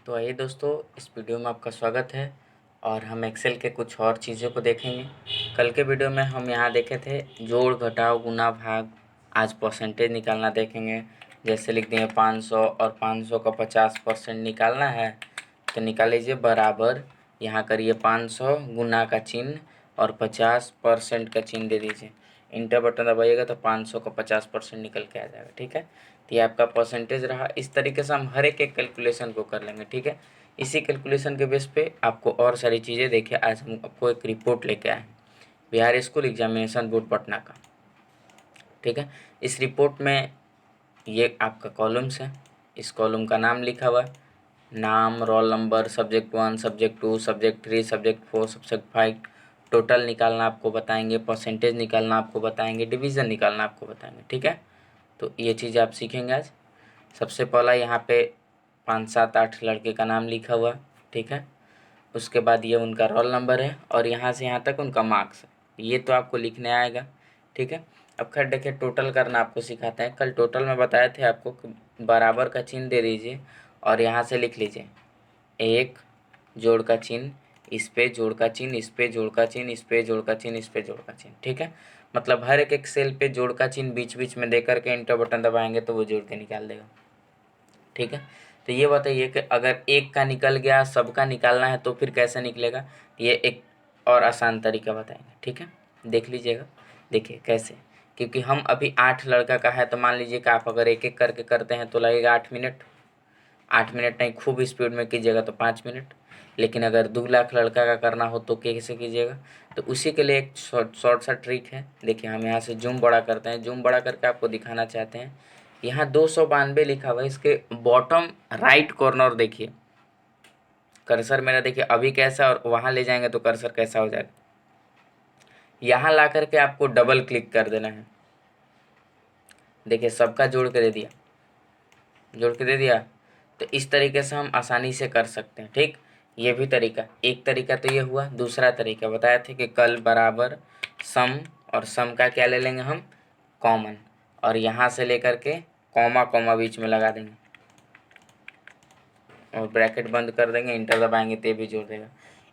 तो आइए दोस्तों, इस वीडियो में आपका स्वागत है और हम एक्सेल के कुछ और चीज़ों को देखेंगे। कल के वीडियो में हम यहाँ देखे थे जोड़ घटाव गुना भाग। आज परसेंटेज निकालना देखेंगे। जैसे लिख दिए 500 और 500 का 50% निकालना है तो निकाल लीजिए बराबर, यहाँ करिए 500 गुना का चिन्ह और 50% का चिन्ह दे दीजिए। इंटर बटन दबाइएगा तो 500 का 50% निकल के आ जाएगा। ठीक है, तो ये आपका परसेंटेज रहा। इस तरीके से हम हर एक कैलकुलेशन को कर लेंगे। ठीक है, इसी कैलकुलेशन के बेस पे आपको और सारी चीज़ें देखिए। आज हम आपको एक रिपोर्ट लेके आए हैं Bihar school examination board Patna का। ठीक है, इस रिपोर्ट में ये आपका कॉलम्स है। इस कॉलम का नाम लिखा हुआ है, नाम, roll number, subject 1, subject 2, subject 3, subject 4, subject 5। Total निकालना आपको बताएंगे, परसेंटेज निकालना आपको बताएंगे, डिवीज़न निकालना आपको बताएंगे। ठीक है, तो ये चीज़ आप सीखेंगे आज। सबसे पहला यहाँ पे 5, 7, 8 लड़के का नाम लिखा हुआ। ठीक है, उसके बाद ये उनका रोल नंबर है और यहाँ से यहाँ तक उनका मार्क्स है। ये तो आपको लिखने आएगा। ठीक है, अब खैर देखिए, टोटल करना आपको सिखाते हैं। कल टोटल में बताए थे आपको कि बराबर का चिन्ह दे दीजिए और यहाँ से लिख लीजिए एक जोड़ का चिन्ह, इस पे जोड़ का चिन्ह, इस पे जोड़ का चिन्ह, इस पे जोड़ का चिन्ह, इस पे जोड़ का चिन्ह। ठीक है, मतलब हर एक सेल पे जोड़ का चिन्ह बीच बीच में दे करके इंटर बटन दबाएंगे तो वो जोड़ के निकाल देगा। ठीक है, तो ये बताइए कि अगर एक का निकल गया, सबका निकालना है तो फिर कैसे निकलेगा। ये एक और आसान तरीका बताएंगे। ठीक है, देख लीजिएगा। देखिए कैसे, क्योंकि हम अभी 8 लड़का का है तो मान लीजिए कि आप अगर एक एक करके करते हैं तो लगेगा 8 मिनट। 8 मिनट नहीं, खूब स्पीड में कीजिएगा तो 5 मिनट। लेकिन अगर 2 लाख लड़का का करना हो तो कैसे कीजिएगा। तो उसी के लिए एक शॉर्ट सा ट्रिक है। देखिए, हम यहाँ से जूम बड़ा करते हैं। जूम बड़ा करके आपको दिखाना चाहते हैं। यहाँ 292 लिखा हुआ है, इसके बॉटम राइट कॉर्नर देखिए। कर्सर मेरा देखिए अभी कैसा, और वहाँ ले जाएंगे तो कर्सर कैसा हो जाएगा। यहाँ ला करके आपको डबल क्लिक कर देना है। देखिए, सबका जोड़ के दे दिया, जोड़ के दे दिया। तो इस तरीके से हम आसानी से कर सकते हैं। ठीक, ये भी तरीका, एक तरीका तो ये हुआ। दूसरा तरीका बताया थे कि कल बराबर सम, और सम का क्या ले लेंगे हम, कॉमन, और यहाँ से लेकर के कॉमा कॉमा बीच में लगा देंगे और ब्रैकेट बंद कर देंगे, इंटर दबाएंगे तो ये भी जोड़ देगा।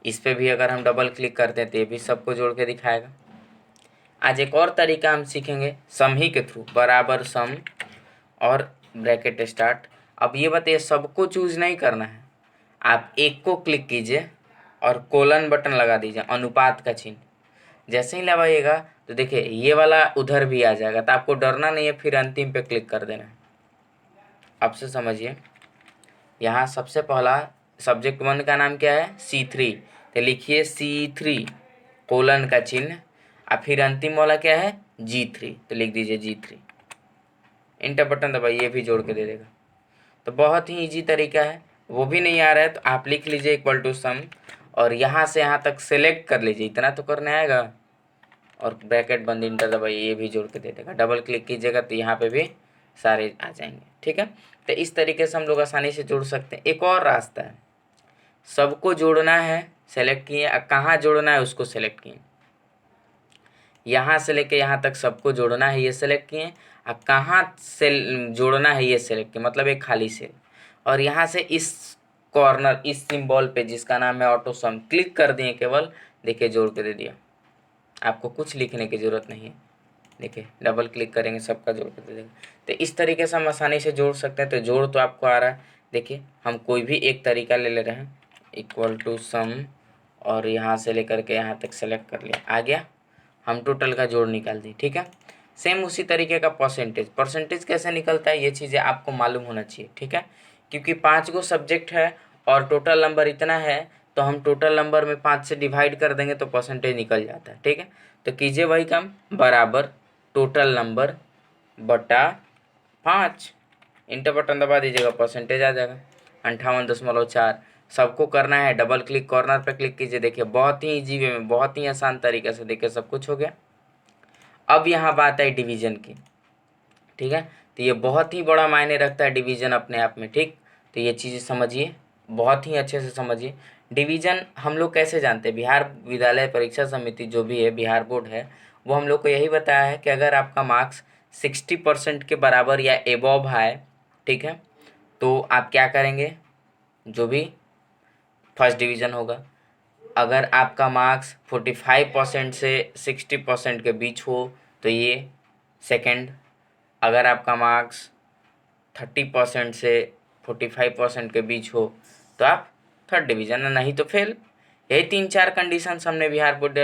इस पर भी अगर हम डबल क्लिक करते हैं तो ये भी सबको जोड़ के दिखाएगा। आज एक और तरीका हम सीखेंगे सम ही के थ्रू, बराबर सम और ब्रैकेट स्टार्ट। अब ये बताइए, सबको चूज नहीं करना है। आप एक को क्लिक कीजिए और कोलन बटन लगा दीजिए, अनुपात का चिन्ह। जैसे ही लगाइएगा तो देखिए ये वाला उधर भी आ जाएगा, तो आपको डरना नहीं है, फिर अंतिम पे क्लिक कर देना है। अब से समझिए, यहाँ सबसे पहला सब्जेक्ट 1 का नाम क्या है, C3, तो लिखिए C3 कोलन का चिन्ह, और फिर अंतिम वाला क्या है, G3, तो लिख दीजिए G3। इंटर बटन दबाइए, ये भी जोड़ के दे देगा। तो बहुत ही इजी तरीका है। वो भी नहीं आ रहा है तो आप लिख लीजिए इक्वल टू सम, और यहाँ से यहाँ तक सेलेक्ट कर लीजिए, इतना तो करने आएगा, और ब्रैकेट बंद, इंटर दबाइए, ये भी जोड़ के दे देगा। डबल क्लिक कीजिएगा तो यहाँ पे भी सारे आ जाएंगे। ठीक है, तो इस तरीके से हम लोग आसानी से जोड़ सकते हैं। एक और रास्ता है, सबको जोड़ना है, सेलेक्ट किए, कहाँ जोड़ना है उसको सेलेक्ट किए, यहाँ से लेके यहाँ तक सबको जोड़ना है, ये सेलेक्ट किए, और कहाँ से जोड़ना है ये सेलेक्ट किए, मतलब एक खाली सेल, और यहाँ से इस कॉर्नर, इस सिंबल पे जिसका नाम है ऑटो सम, क्लिक कर दिए केवल। देखिए जोड़ के दे दिया, आपको कुछ लिखने की ज़रूरत नहीं है। देखिए डबल क्लिक करेंगे, सबका जोड़ के दे देगा। तो इस तरीके से हम आसानी से जोड़ सकते हैं। तो जोड़ तो आपको आ रहा है। देखिए, हम कोई भी एक तरीका ले रहे हैं, इक्वल टू सम, और यहाँ से लेकर के यहाँ तक सेलेक्ट कर लिया, आ गया। हम टोटल का जोड़ निकाल दी। ठीक है, सेम उसी तरीके का परसेंटेज। परसेंटेज कैसे निकलता है ये चीज़ें आपको मालूम होना चाहिए। ठीक है, क्योंकि 5 गो सब्जेक्ट है और टोटल नंबर इतना है, तो हम टोटल नंबर में 5 से डिवाइड कर देंगे तो परसेंटेज निकल जाता है। ठीक है, तो कीजिए वही काम, बराबर टोटल नंबर बटा 5, इंटर बटन दबा दीजिएगा, परसेंटेज आ जाएगा 58.4। सबको करना है, डबल क्लिक कॉर्नर पे क्लिक कीजिए। देखिए बहुत ही इजी वे में, बहुत ही आसान तरीके से, देखिए सब कुछ हो गया। अब यहाँ बात है डिवीजन की। ठीक है, तो ये बहुत ही बड़ा मायने रखता है डिवीजन अपने आप में। ठीक, तो ये चीज़ें समझिए, बहुत ही अच्छे से समझिए। डिवीजन हम लोग कैसे जानते हैं, बिहार विद्यालय परीक्षा समिति जो भी है, बिहार बोर्ड है, वो हम लोग को यही बताया है कि अगर आपका मार्क्स 60% के बराबर या एबव है, ठीक है, तो आप क्या करेंगे, जो भी फर्स्ट डिवीज़न होगा। अगर आपका मार्क्स 45% से 60% के बीच हो तो ये सेकंड। अगर आपका मार्क्स 30% से 45% के बीच हो तो आप थर्ड डिवीज़न, नहीं तो फेल। यही 3-4 कंडीशंस हमने बिहार बोर्ड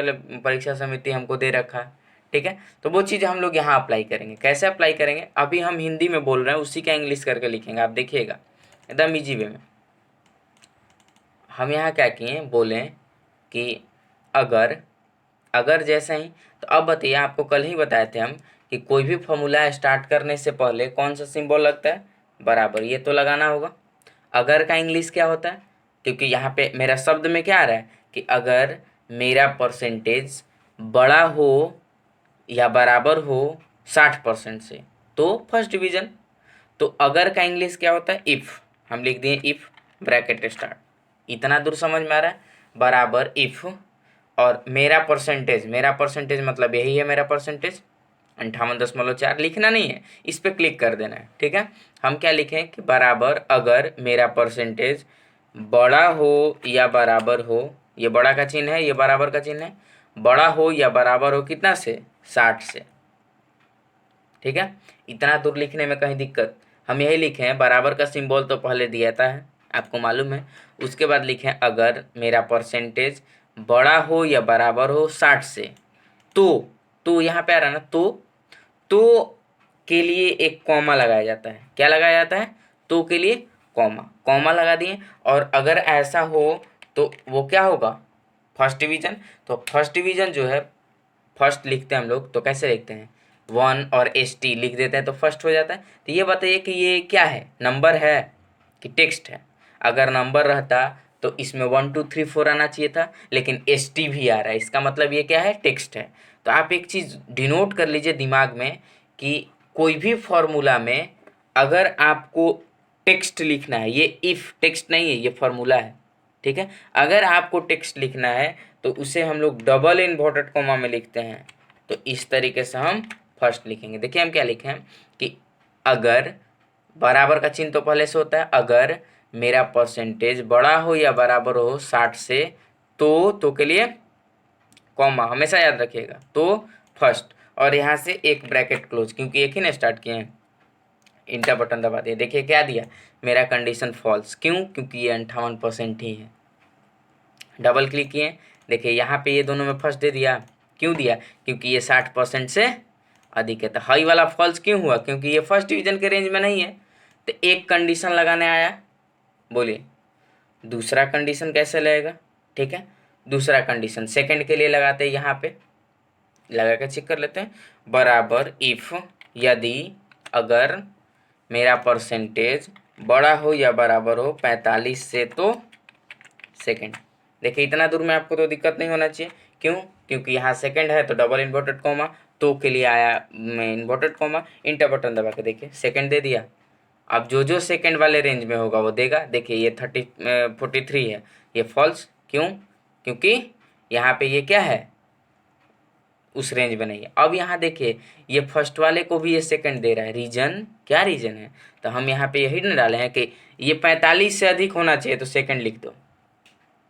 परीक्षा समिति हमको दे रखा है, ठीक है। तो वो चीज़ हम लोग यहाँ अप्लाई करेंगे। कैसे अप्लाई करेंगे, अभी हम हिंदी में बोल रहे हैं, उसी का इंग्लिश करके लिखेंगे, आप देखिएगा एकदम ईजी वे में। हम यहाँ क्या किए, बोले कि अगर जैसे ही, तो अब बताइए, आपको कल ही बताए थे हम कि कोई भी फॉर्मूला स्टार्ट करने से पहले कौन सा सिंबल लगता है, बराबर, ये तो लगाना होगा। अगर का इंग्लिश क्या होता है, क्योंकि यहाँ पे मेरा शब्द में क्या आ रहा है कि अगर मेरा परसेंटेज बड़ा हो या बराबर हो 60% से तो फर्स्ट डिवीज़न। तो अगर का इंग्लिश क्या होता है, इफ़। हम लिख दिए इफ़, ब्रैकेट स्टार्ट। इतना दूर समझ में आ रहा है, बराबर इफ़, और मेरा परसेंटेज मतलब यही है मेरा परसेंटेज 58.4। लिखना नहीं है, इस पर क्लिक कर देना है, ठीक है। हम क्या लिखें कि बराबर अगर मेरा परसेंटेज बड़ा हो या बराबर हो, ये बड़ा का चिन्ह है, ये बराबर का चिन्ह है, बड़ा हो या बराबर हो कितना से, 60 से, ठीक है। इतना दूर लिखने में कहीं दिक्कत, हम यही लिखे हैं, बराबर का सिंबल तो पहले दिया था है, आपको मालूम है। उसके बाद लिखें अगर मेरा परसेंटेज बड़ा हो या बराबर हो 60 से, तो यहाँ पे आ रहा है ना, तो के लिए एक कॉमा लगाया जाता है। क्या लगाया जाता है, तो के लिए कॉमा लगा दिए। और अगर ऐसा हो तो वो क्या होगा, फर्स्ट डिवीजन। तो फर्स्ट डिवीजन जो है, फर्स्ट लिखते हैं हम लोग तो कैसे लिखते हैं, 1 और ST लिख देते हैं तो फर्स्ट हो जाता है। तो ये बताइए कि ये क्या है, नंबर है कि टेक्स्ट है। अगर नंबर रहता तो इसमें 1 2 3 4 आना चाहिए था, लेकिन ST भी आ रहा है, इसका मतलब ये क्या है, टेक्स्ट है। तो आप एक चीज़ डिनोट कर लीजिए दिमाग में कि कोई भी फॉर्मूला में अगर आपको टेक्स्ट लिखना है, ये इफ़ टेक्स्ट नहीं है, ये फॉर्मूला है, ठीक है। अगर आपको टेक्स्ट लिखना है तो उसे हम लोग डबल इन्वर्टेड कॉमा में लिखते हैं। तो इस तरीके से हम फर्स्ट लिखेंगे। देखिए हम क्या लिखे हैं कि अगर, बराबर का चिन्ह तो पहले से होता है, अगर मेरा परसेंटेज बड़ा हो या बराबर हो 60 से तो के लिए कॉमा हमेशा याद रखिएगा, तो फर्स्ट, और यहाँ से एक ब्रैकेट क्लोज, क्योंकि एक ही ने स्टार्ट किए हैं। इंटर बटन दबा दिए, देखिए क्या दिया, मेरा कंडीशन फॉल्स। क्यों, क्योंकि ये 58% ही है। डबल क्लिक किए, देखिए यहाँ पे ये दोनों में फर्स्ट दे दिया। क्यों दिया, क्योंकि ये 60% से अधिक है। तो हाई वाला फॉल्स क्यों हुआ, क्योंकि ये फर्स्ट डिवीजन के रेंज में नहीं है। तो एक कंडीशन लगाने आया, बोलिए दूसरा कंडीशन कैसे लगेगा, ठीक है। दूसरा कंडीशन सेकंड के लिए लगाते हैं, यहाँ पे लगा के चेक कर लेते हैं। बराबर इफ, यदि अगर मेरा परसेंटेज बड़ा हो या बराबर हो 45 से तो सेकंड। देखिए इतना दूर में आपको तो दिक्कत नहीं होना चाहिए। क्यों, क्योंकि यहाँ सेकंड है तो डबल इन्वर्टेड कॉमा, तो के लिए आया मैं इन्वर्टेड कॉमा, इंटर बटन दबा के देखिए सेकंड दे दिया। अब जो सेकंड वाले रेंज में होगा वो देगा। देखिए ये 43 है, ये फॉल्स। क्यों, क्योंकि यहाँ पे ये क्या है, उस रेंज में नहीं है। अब यहाँ देखिए ये फर्स्ट वाले को भी ये सेकंड दे रहा है, रीजन क्या रीजन है, तो हम यहाँ पे यही न डाले हैं कि ये 45 से अधिक होना चाहिए तो सेकंड लिख दो।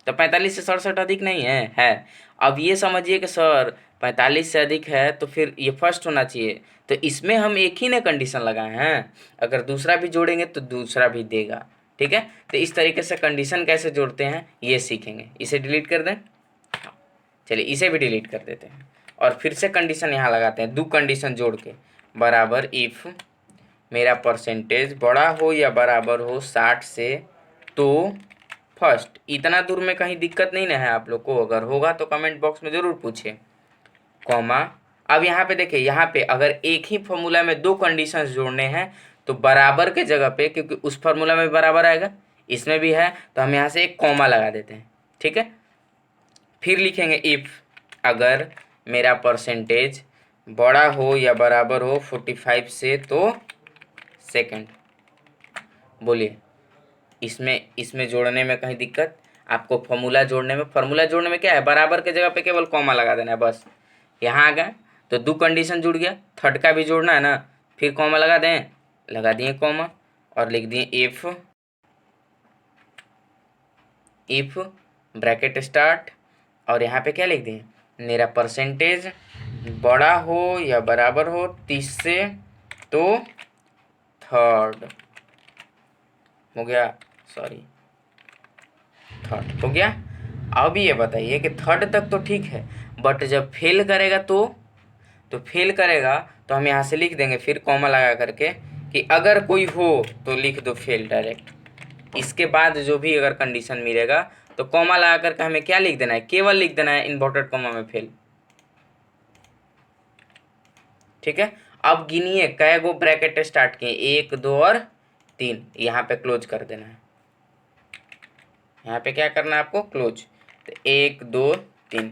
तो 45 से 67 अधिक नहीं है। अब ये समझिए कि सर 45 से अधिक है तो फिर ये फर्स्ट होना चाहिए, तो इसमें हम एक ही ने कंडीशन लगाए हैं, अगर दूसरा भी जोड़ेंगे तो दूसरा भी देगा, ठीक है। तो इस तरीके से कंडीशन कैसे जोड़ते हैं ये सीखेंगे। इसे डिलीट कर दें, चलिए इसे भी डिलीट कर देते हैं और फिर से कंडीशन यहाँ लगाते हैं, दो कंडीशन जोड़ के। बराबर इफ़ मेरा परसेंटेज बड़ा हो या बराबर हो 60 से तो फर्स्ट। इतना दूर में कहीं दिक्कत नहीं ना है आप लोग को, अगर होगा तो कमेंट बॉक्स में ज़रूर पूछे, कॉमा। अब यहाँ पे देखिए, यहाँ पे अगर एक ही फॉर्मूला में दो कंडीशंस जोड़ने हैं तो बराबर के जगह पे, क्योंकि उस फार्मूला में बराबर आएगा इसमें भी है, तो हम यहाँ से एक कॉमा लगा देते हैं, ठीक है। फिर लिखेंगे इफ़ अगर मेरा परसेंटेज बड़ा हो या बराबर हो 45 से तो सेकंड। बोलिए इसमें जोड़ने में कहीं दिक्कत, आपको फॉर्मूला जोड़ने में क्या है, बराबर के जगह पे केवल कॉमा लगा देना है बस। यहाँ आ गए तो दो कंडीशन जुड़ गया, थर्ड का भी जोड़ना है ना, फिर कॉमा लगा दें, लगा दिए कॉमा और लिख दिए इफ इफ़ ब्रैकेट स्टार्ट और यहाँ पे क्या लिख दें, मेरा परसेंटेज बड़ा हो या बराबर हो 30 से तो थर्ड हो गया, सॉरी थर्ड हो गया। अब ये बताइए कि थर्ड तक तो ठीक है, बट जब फेल करेगा तो फेल करेगा तो हम यहाँ से लिख देंगे फिर कॉमा लगा करके कि अगर कोई हो तो लिख दो फेल डायरेक्ट। इसके बाद जो भी अगर कंडीशन मिलेगा तो कॉमा लगा करके हमें क्या लिख देना है, केवल लिख देना है इन्वर्टेड कॉमा में फेल। ठीक है, अब गिनिए कै गो ब्रैकेट स्टार्ट किए, 1 2 और 3, यहाँ पे क्लोज कर देना है। यहाँ पे क्या करना है आपको, क्लोज। तो 1 2 3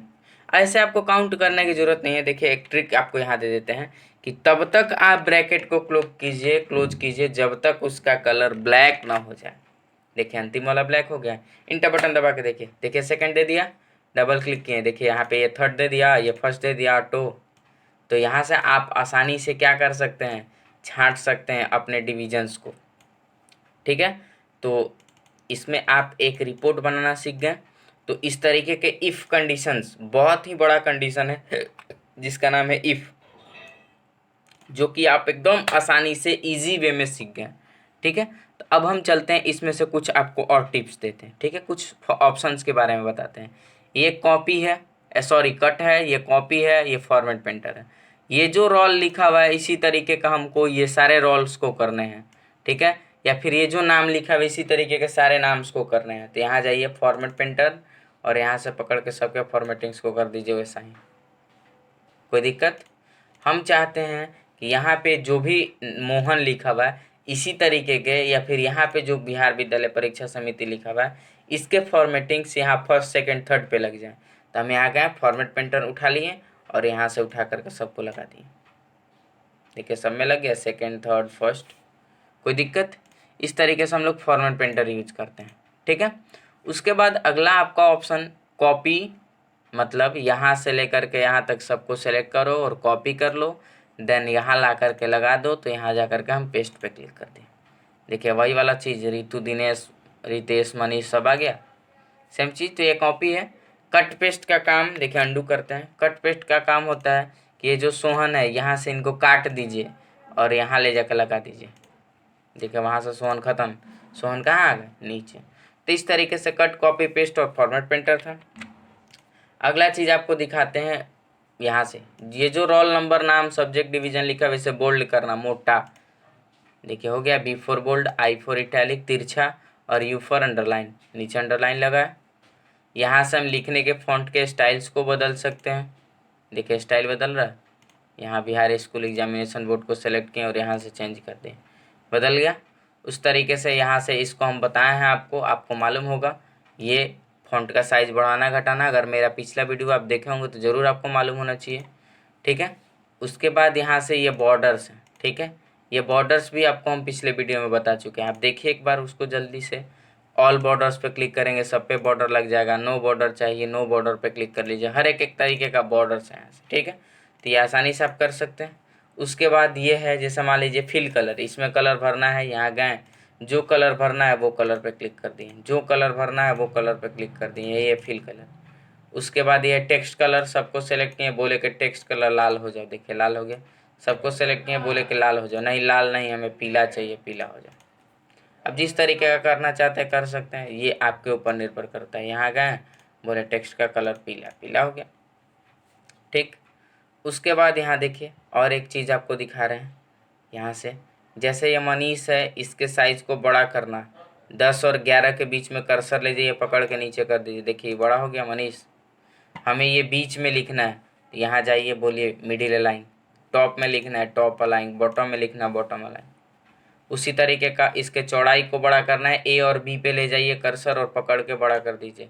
ऐसे आपको काउंट करने की जरूरत नहीं है। देखिए एक ट्रिक आपको यहाँ दे देते हैं कि तब तक आप ब्रैकेट को क्लोज कीजिए जब तक उसका कलर ब्लैक ना हो जाए। देखिए अंतिम वाला ब्लैक हो गया, इंटर बटन दबा के देखिए सेकंड दे दिया, डबल क्लिक किए, देखिए यहाँ पे ये थर्ड दे दिया, ये फर्स्ट दे दिया ऑटो। तो यहाँ से आप आसानी से क्या कर सकते हैं, छांट सकते हैं अपने डिविजन्स को। ठीक है, तो इसमें आप एक रिपोर्ट बनाना सीख गए। तो इस तरीके के इफ़ कंडीशंस, बहुत ही बड़ा कंडीशन है जिसका नाम है इफ़, जो कि आप एकदम आसानी से इजी वे में सीख गए। ठीक है, तो अब हम चलते हैं इसमें से कुछ आपको और टिप्स देते हैं। ठीक है, कुछ ऑप्शंस के बारे में बताते हैं। ये कॉपी है, सॉरी कट है, ये कॉपी है, ये फॉर्मेट पेंटर है। ये जो रोल लिखा हुआ है इसी तरीके का हमको ये सारे रोल्स को करने हैं। ठीक है, या फिर ये जो नाम लिखा हुआ है इसी तरीके के सारे नाम्स को करने हैं। तो यहाँ जाइए फॉर्मेट पेंटर और यहाँ से पकड़ के सबके फॉर्मेटिंग्स को कर दीजिए वैसा ही, कोई दिक्कत। हम चाहते हैं कि यहाँ पे जो भी मोहन लिखा हुआ है इसी तरीके के, या फिर यहाँ पे जो बिहार विद्यालय परीक्षा समिति लिखा हुआ है इसके फॉर्मेटिंग्स यहाँ फर्स्ट सेकंड थर्ड पे लग जाए। तो हम यहाँ गए फॉर्मेट पेंटर उठा लिए और यहाँ से उठा करके सबको लगा दिए। देखिए सब में लग गया, सेकंड थर्ड फर्स्ट, कोई दिक्कत। इस तरीके से हम लोग फॉर्मेट पेंटर यूज करते हैं। ठीक है, उसके बाद अगला आपका ऑप्शन कॉपी, मतलब यहाँ से लेकर के यहाँ तक सबको सेलेक्ट करो और कॉपी कर लो, देन यहाँ ला करके लगा दो। तो यहाँ जा करके हम पेस्ट पे क्लिक कर दें। देखिए वही वाला चीज़, रितु दिनेश रितेश मनीष सब आ गया, सेम चीज़। तो ये कॉपी है। कट पेस्ट का काम देखिए अंडू करते हैं। कट पेस्ट का काम होता है कि ये जो सोहन है यहाँ से इनको काट दीजिए और यहाँ ले जाकर लगा दीजिए। देखिए वहाँ से सोहन खत्म, सोहन कहाँ आ गए, नीचे। तो इस तरीके से कट कॉपी पेस्ट और फॉर्मेट पेंटर था। अगला चीज़ आपको दिखाते हैं, यहाँ से ये जो रोल नंबर नाम सब्जेक्ट डिवीजन लिखा है वैसे बोल्ड करना मोटा। देखिए हो गया, B for bold, I for italic तिरछा और यू फॉर अंडरलाइन, नीचे अंडरलाइन लगा है। यहाँ से हम लिखने के फॉन्ट के स्टाइल्स को बदल सकते हैं। देखिए स्टाइल बदल रहा है, यहाँ बिहार स्कूल एग्जामिनेशन बोर्ड को सेलेक्ट किए और यहाँ से चेंज कर दें, बदल गया। उस तरीके से यहाँ से इसको हम बताए हैं आपको मालूम होगा ये फॉन्ट का साइज़ बढ़ाना घटाना। अगर मेरा पिछला वीडियो आप देखे होंगे तो ज़रूर आपको मालूम होना चाहिए। ठीक है, उसके बाद यहाँ से ये बॉर्डर्स हैं। ठीक है, ये बॉर्डर्स भी आपको हम पिछले वीडियो में बता चुके हैं, आप देखिए एक बार उसको जल्दी से। ऑल बॉर्डर्स पे क्लिक करेंगे सब पे बॉर्डर लग जाएगा। नो बॉर्डर चाहिए, नो बॉर्डर पे क्लिक कर लीजिए। हर एक तरीके का बॉर्डर्स है यहाँ से। ठीक है, तो ये आसानी से आप कर सकते हैं। उसके बाद ये है जैसे मान लीजिए फिल कलर, इसमें कलर भरना है, यहाँ गए जो कलर भरना है वो कलर पे क्लिक कर दिए, जो कलर भरना है वो कलर पे क्लिक कर दिए, ये फिल कलर। उसके बाद ये टेक्स्ट कलर सबको सेलेक्ट किए, बोले कि टेक्स्ट कलर लाल हो जाओ, देखिए लाल हो गया। सबको सेलेक्ट किए, बोले कि लाल हो जाओ, नहीं लाल नहीं हमें पीला चाहिए, पीला हो जाए। अब जिस तरीके का करना चाहते हैं कर सकते हैं, ये आपके ऊपर निर्भर करता है। यहाँ गए बोले टेक्स्ट का कलर पीला, पीला हो गया। ठीक, उसके बाद यहाँ देखिए और एक चीज़ आपको दिखा रहे हैं। यहाँ से जैसे ये मनीष है इसके साइज़ को बड़ा करना, 10 और 11 के बीच में कर्सर ले जाइए, पकड़ के नीचे कर दीजिए, देखिए बड़ा हो गया मनीष। हमें ये बीच में लिखना है, यहाँ जाइए बोलिए मिडिल अलाइन, टॉप में लिखना है टॉप अलाइन, बॉटम में लिखना है बॉटम अलाइन। उसी तरीके का इसके चौड़ाई को बड़ा करना है, ए और बी पे ले जाइए कर्सर और पकड़ के बड़ा कर दीजिए।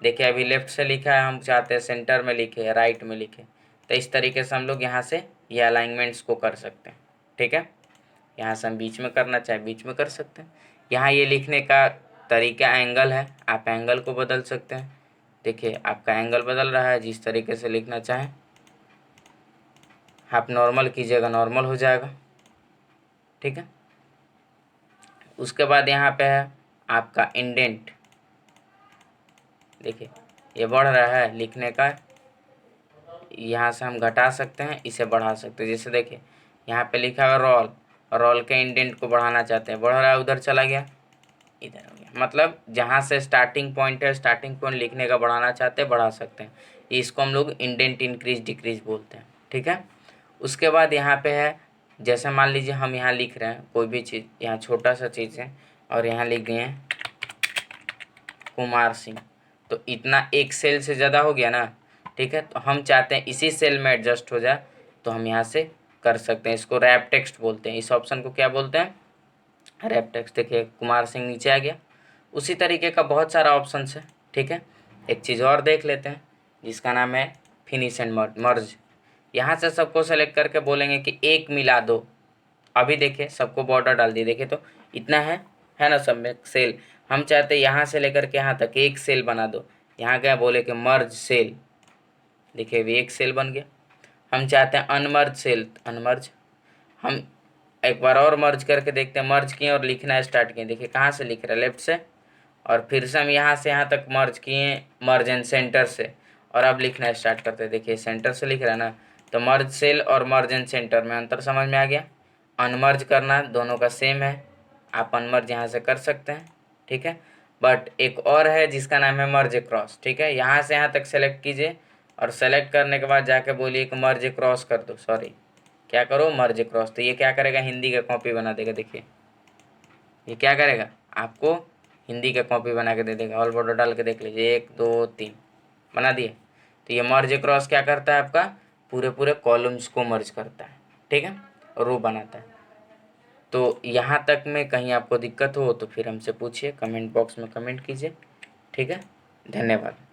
देखिए अभी लेफ्ट से लिखा है, हम चाहते हैं सेंटर में लिखे, राइट में लिखे। तो इस तरीके से हम लोग यहाँ से ये अलाइनमेंट्स को कर सकते हैं। ठीक है, यहाँ से हम बीच में करना चाहे बीच में कर सकते हैं। यहाँ ये लिखने का तरीका एंगल है, आप एंगल को बदल सकते हैं। देखिए आपका एंगल बदल रहा है, जिस तरीके से लिखना चाहें आप नॉर्मल कीजिएगा, नॉर्मल हो जाएगा। ठीक है, उसके बाद यहाँ पे है आपका इंडेंट। देखिए ये बढ़ रहा है लिखने का, यहाँ से हम घटा सकते हैं, इसे बढ़ा सकते हैं। जैसे देखिए यहाँ पे लिखा है रोल, रोल के इंडेंट को बढ़ाना चाहते हैं, बढ़ रहा है, उधर चला गया, इधर हो गया। मतलब जहाँ से स्टार्टिंग पॉइंट है, स्टार्टिंग पॉइंट लिखने का बढ़ाना चाहते हैं, बढ़ा सकते हैं। इसको हम लोग इंडेंट इंक्रीज डिक्रीज बोलते हैं, ठीक है। उसके बाद यहाँ पे है, जैसे मान लीजिए हम यहाँ लिख रहे हैं कोई भी चीज़, यहाँ छोटा सा चीज़ है और यहाँ लिख दिए कुमार सिंह, तो इतना एक सेल से ज़्यादा हो गया ना, ठीक है। तो हम चाहते हैं इसी सेल में एडजस्ट हो जाए, तो हम यहाँ से कर सकते हैं। इसको रैप टेक्स्ट बोलते हैं, इस ऑप्शन को क्या बोलते हैं, रैप टेक्स्ट। देखिए कुमार सिंह नीचे आ गया। उसी तरीके का बहुत सारा ऑप्शन है, ठीक है। एक चीज़ और देख लेते हैं जिसका नाम है फिनिश एंड मर्ज। यहाँ से सबको सेलेक्ट करके बोलेंगे कि एक मिला दो। अभी देखिए सबको बॉर्डर डाल दिए, देखिए तो इतना है ना सब में सेल। हम चाहते हैं यहाँ से लेकर के यहाँ तक एक सेल बना दो। यहाँ क्या बोले कि मर्ज सेल, देखिए अभी एक सेल बन गया। हम चाहते हैं अनमर्ज सेल, अनमर्ज। हम एक बार और मर्ज करके देखते हैं, मर्ज किए और लिखना स्टार्ट किए, देखिए कहाँ से लिख रहा है, लेफ्ट से। और फिर से हम यहाँ से यहाँ तक मर्ज किए, मर्ज एंड सेंटर से, और अब लिखना स्टार्ट करते हैं। देखिए सेंटर से लिख रहा है ना, तो मर्ज सेल और मर्ज एंड सेंटर में अंतर समझ में आ गया। अनमर्ज करना दोनों का सेम है, आप अनमर्ज यहाँ से कर सकते हैं, ठीक है। बट एक और है जिसका नाम है मर्ज क्रॉस, ठीक है। यहाँ से यहाँ तक सेलेक्ट कीजिए और सेलेक्ट करने के बाद जाके बोलिए कि मर्ज क्रॉस कर दो, सॉरी क्या करो, मर्ज क्रॉस। तो ये क्या करेगा, हिंदी का कॉपी बना देगा। देखिए ये क्या करेगा, आपको हिंदी का कॉपी बना के दे देगा। ऑल बॉर्डर डाल के देख लीजिए, 1 2 3 बना दिए। तो ये मर्ज क्रॉस क्या करता है, आपका पूरे पूरे कॉलम्स को मर्ज करता है, ठीक है, रो बनाता है। तो यहाँ तक में कहीं आपको दिक्कत हो तो फिर हमसे पूछिए, कमेंट बॉक्स में कमेंट कीजिए, ठीक है। धन्यवाद।